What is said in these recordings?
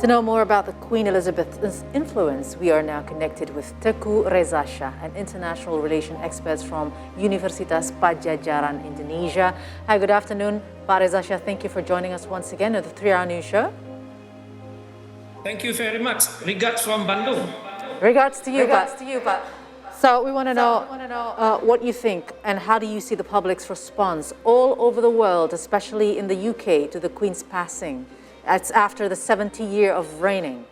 To know more about the Queen Elizabeth's influence, we are now connected with Teuku Rezasyah, an international relation expert from Universitas Padjadjaran, Indonesia. Hi, good afternoon, Pak Rezasyah. Thank you for joining us once again at the 3-Hour News Show. Thank you very much. Regards from Bandung. Regards to you, Pak. So we want to know what you think and how do you see the public's response all over the world, especially in the UK, to the Queen's passing. It's after the 70th year of reigning.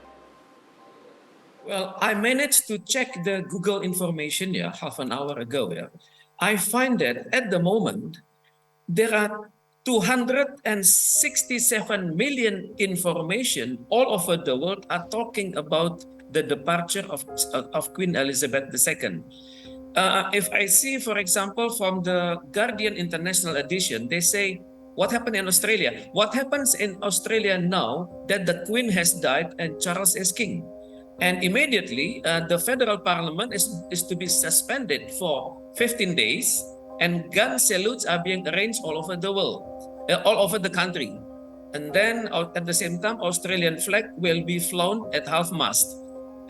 Well, I managed to check the Google information half an hour ago. I find that at the moment, there are 267 million information all over the world are talking about the departure of Queen Elizabeth II. If I see, for example, from the Guardian International Edition, they say, what happened in Australia? What happens in Australia now that the Queen has died and Charles is king? And immediately, the federal parliament is to be suspended for 15 days, and gun salutes are being arranged all over the world, all over the country. And then at the same time, Australian flag will be flown at half-mast.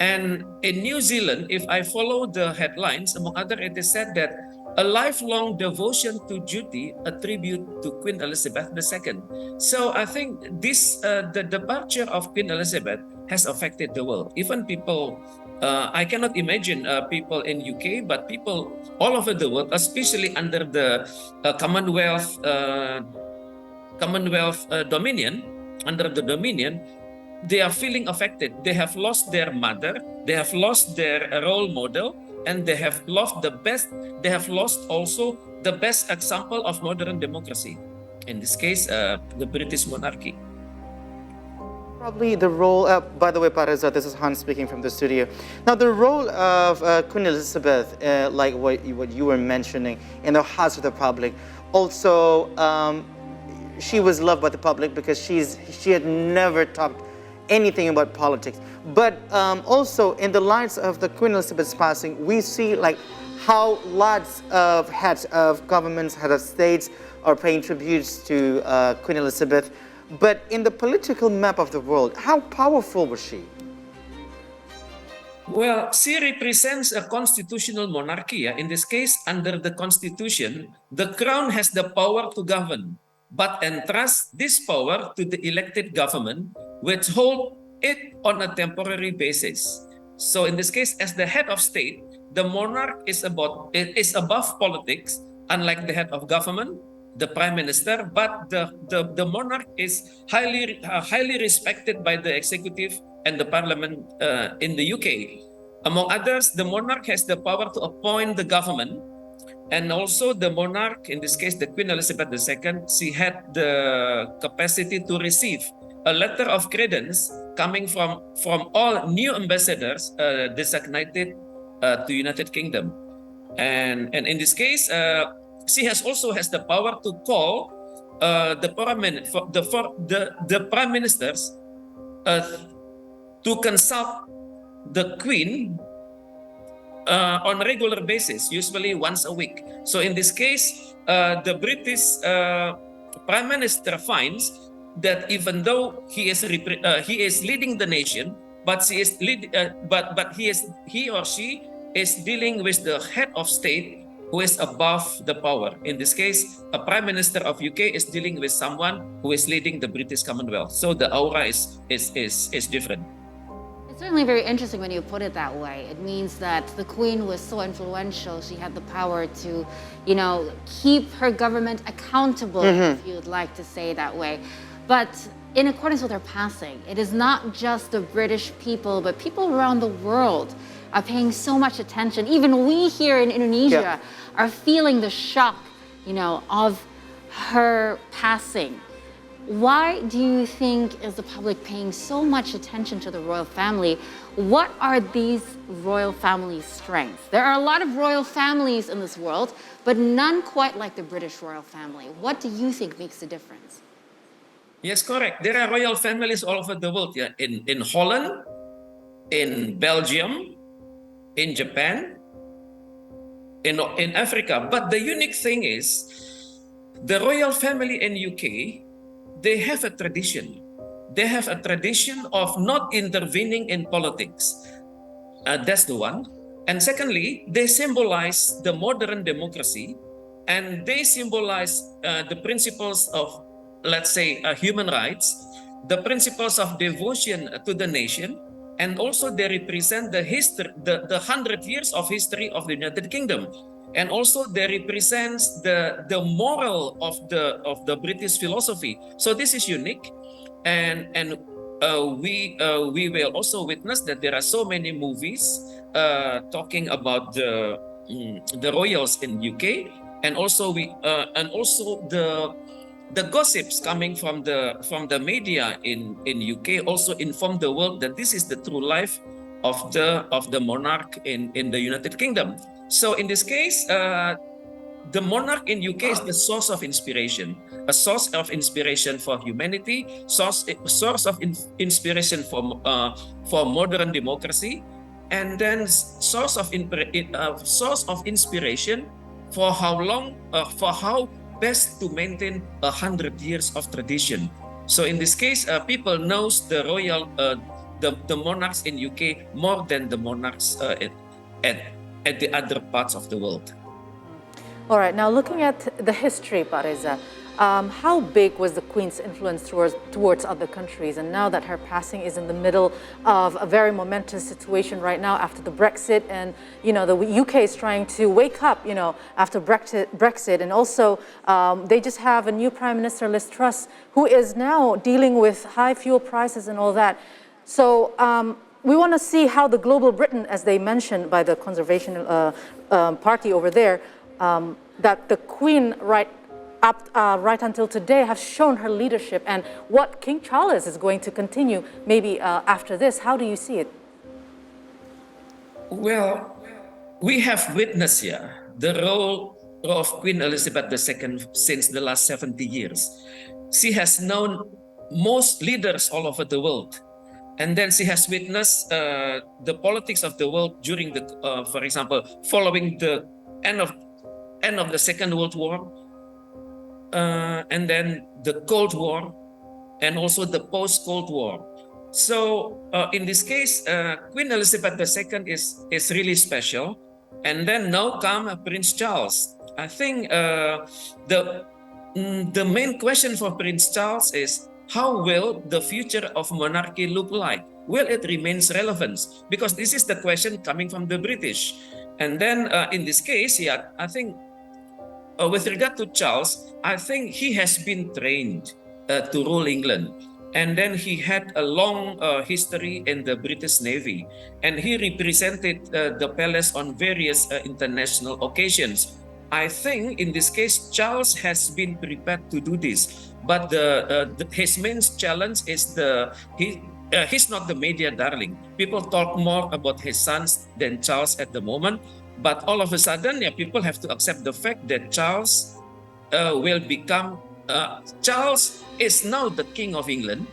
And in New Zealand, if I follow the headlines, among other, it is said that a lifelong devotion to duty, a tribute to Queen Elizabeth II. So I think the departure of Queen Elizabeth has affected the world. Even people, I cannot imagine people in UK, but people all over the world, especially under the Commonwealth dominion, under the dominion, they are feeling affected. They have lost their mother, they have lost their role model, and they have lost the best. They have lost also the best example of modern democracy. In this case, the British monarchy. Probably the role, by the way, Pareza, this is Hans speaking from the studio. Now, the role of Queen Elizabeth, like what you were mentioning, in the hearts of the public, also, she was loved by the public because she had never talked anything about politics. But also, in the lights of the Queen Elizabeth's passing, we see like how lots of heads of governments, heads of states are paying tributes to Queen Elizabeth. But in the political map of the world, how powerful was she? Well, she represents a constitutional monarchy. In this case, under the constitution, the crown has the power to govern, but entrusts this power to the elected government, which hold it on a temporary basis. So in this case, as the head of state, the monarch is above politics, unlike the head of government, the prime minister, but the monarch is highly respected by the executive and the parliament in the UK. Among others, the monarch has the power to appoint the government, and also the monarch, in this case, the Queen Elizabeth II, she had the capacity to receive a letter of credence coming from all new ambassadors designated to United Kingdom. And in this case, she also has the power to call the prime ministers to consult the Queen on a regular basis, usually once a week. So in this case, the British Prime Minister finds that even though he is leading the nation, but he or she is dealing with the head of state who is above the power. In this case, a Prime Minister of UK is dealing with someone who is leading the British Commonwealth. So the aura is different. It's certainly very interesting when you put it that way. It means that the Queen was so influential. She had the power to, keep her government accountable, if you'd like to say it that way. But in accordance with her passing, it is not just the British people, but people around the world are paying so much attention. Even we here in Indonesia are feeling the shock, of her passing. Why do you think is the public paying so much attention to the royal family? What are these royal families' strengths? There are a lot of royal families in this world, but none quite like the British royal family. What do you think makes the difference? Yes, correct. There are royal families all over the world. Yeah, in Holland, in Belgium, in Japan, in Africa. But the unique thing is, the royal family in UK, they have a tradition. they have a tradition of not intervening in politics. That's the one. And secondly, they symbolize the modern democracy, and they symbolize the principles of, let's say, human rights, the principles of devotion to the nation, and also they represent the history, the 100 years of history of the United Kingdom. And also they represents the moral of the British philosophy. So this is unique, and we will also witness that there are so many movies talking about the royals in UK, and also the gossips coming from the media in UK also inform the world that this is the true life of the monarch in the United Kingdom. So in this case, the monarch in UK is the source of inspiration, a source of inspiration for humanity, source of inspiration for modern democracy, and then source of inspiration for how best to maintain 100 years of tradition. So in this case, people knows the royal the monarchs in UK more than the monarchs at the other parts of the world. All right, now looking at the history, Pak Reza, how big was the Queen's influence towards other countries? And now that her passing is in the middle of a very momentous situation right now after the Brexit, and the UK is trying to wake up, after Brexit, and also they just have a new Prime Minister, Liz Truss, who is now dealing with high fuel prices and all that. So we want to see how the global Britain, as they mentioned by the Conservation Party over there, that the Queen right until today have shown her leadership, and what King Charles is going to continue maybe after this. How do you see it? Well, we have witnessed here the role of Queen Elizabeth II since the last 70 years. She has known most leaders all over the world. And then she has witnessed the politics of the world during the, for example, following the end of the Second World War, and then the Cold War, and also the post-Cold War. So in this case, Queen Elizabeth II is really special. And then now come Prince Charles. I think the main question for Prince Charles is, how will the future of monarchy look like? Will it remain relevant? Because this is the question coming from the British. And then in this case, yeah, I think with regard to Charles, I think he has been trained to rule England. And then he had a long history in the British Navy. And he represented the palace on various international occasions. I think in this case, Charles has been prepared to do this. But his main challenge is he's not the media darling. People talk more about his sons than Charles at the moment. But all of a sudden, yeah, people have to accept the fact that Charles will become, Charles is now the King of England.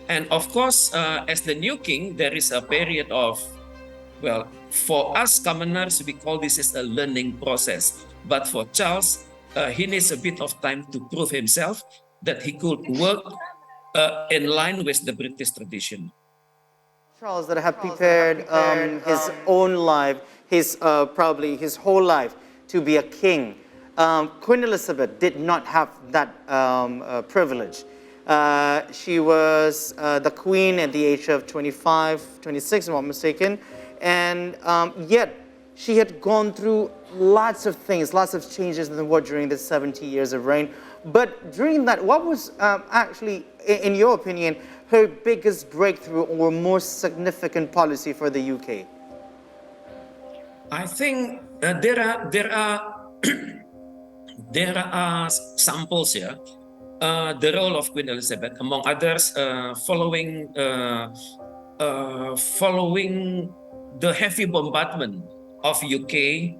And of course, as the new king, there is a period of, well, for us commoners, we call this as a learning process. But for Charles, he needs a bit of time to prove himself that he could work in line with the British tradition. Charles that had prepared his own life, probably his whole life to be a king. Queen Elizabeth did not have that privilege. She was the queen at the age of 25, 26, if I'm not mistaken, and yet she had gone through lots of things, lots of changes in the world during the 70 years of reign. But during that, what was actually, in your opinion, her biggest breakthrough or most significant policy for the UK? I think there are samples here. The role of Queen Elizabeth, among others, following the heavy bombardment of UK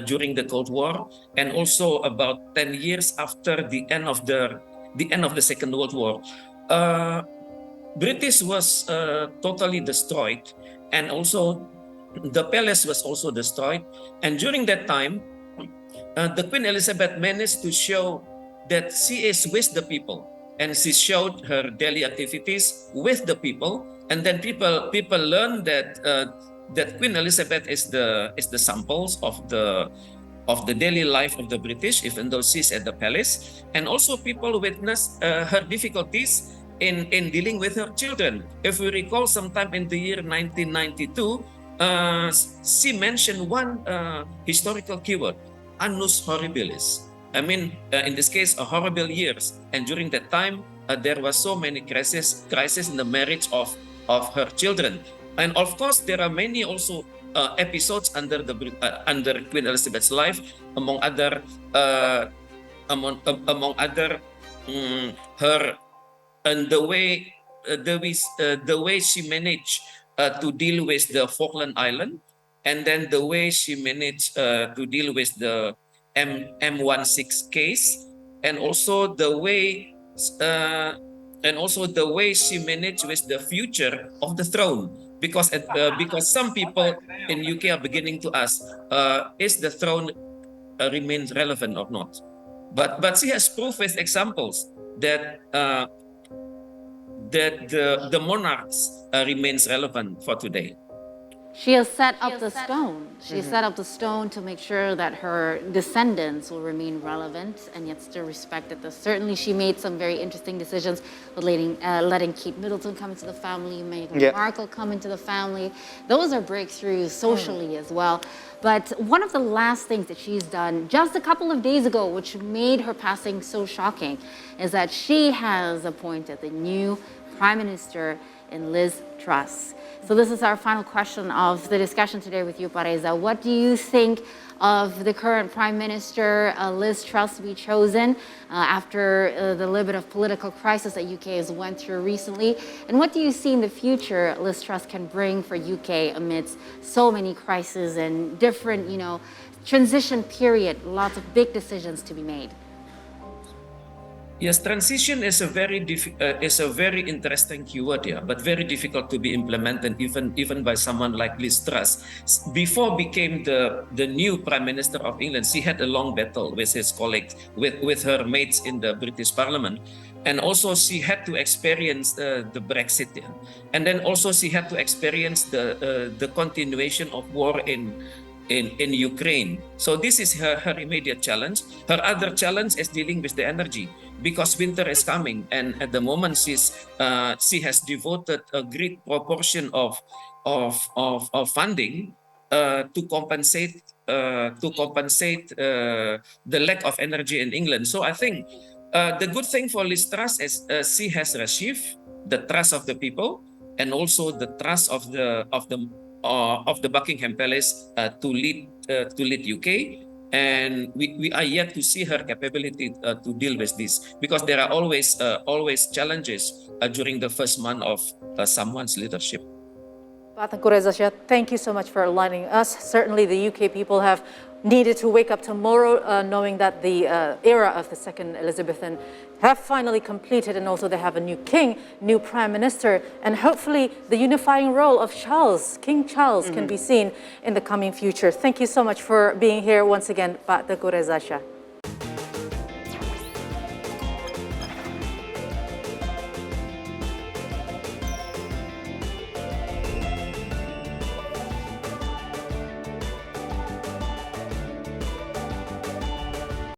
during the Cold War, and also about 10 years after the end of the Second World War, British was totally destroyed, and also the palace was also destroyed. And during that time, the Queen Elizabeth managed to show that she is with the people. and she showed her daily activities with the people, and then people learn that that Queen Elizabeth is the samples of the daily life of the British, even though she's at the palace. And also people witness her difficulties in dealing with her children. If we recall, sometime in the year 1992, she mentioned one historical keyword, annus horribilis. I mean, in this case, a horrible years. And during that time, there was so many crises in the marriage of her children. And of course, there are many also episodes under under Queen Elizabeth's life, among other her and the way she managed to deal with the Falkland Island, and then the way she managed to deal with the M16 case, and also the way uh, she managed with the future of the throne, because some people in UK are beginning to ask, is the throne remains relevant or not? But she has proof with examples that the monarchs remains relevant for today. She has set up the stone. She has set up the stone to make sure that her descendants will remain relevant and yet still respected. Certainly, she made some very interesting decisions with letting Kate Middleton come into the family, Meghan Markle come into the family. Those are breakthroughs socially as well. But one of the last things that she's done just a couple of days ago, which made her passing so shocking, is that she has appointed the new Prime Minister in Liz Truss. So this is our final question of the discussion today with you, Reza. What do you think of the current Prime Minister, Liz Truss, to be chosen after the little bit of political crisis that UK has went through recently? And what do you see in the future Liz Truss can bring for UK amidst so many crises and different, transition period, lots of big decisions to be made? Yes, transition is a very interesting keyword, but very difficult to be implemented even by someone like Liz Truss. Before became the new Prime Minister of England, she had a long battle with his colleagues, with her mates in the British Parliament, and also she had to experience the Brexit, and then also she had to experience the continuation of war in Ukraine. So this is her immediate challenge. Her other challenge is dealing with the energy, because winter is coming, and at the moment she has devoted a great proportion of funding to compensate the lack of energy in England. So I think the good thing for Liz Truss is she has received the trust of the people, and also the trust of the Buckingham Palace to lead UK. And we are yet to see her capability to deal with this, because there are always challenges during the first month of someone's leadership. Pak Teuku Rezasyah, thank you so much for aligning us. Certainly the UK people have needed to wake up tomorrow knowing that the era of the second Elizabethan have finally completed, and also they have a new king, new prime minister, and hopefully the unifying role of King Charles can be seen in the coming future. Thank you so much for being here once again, Pak Teuku Rezasyah.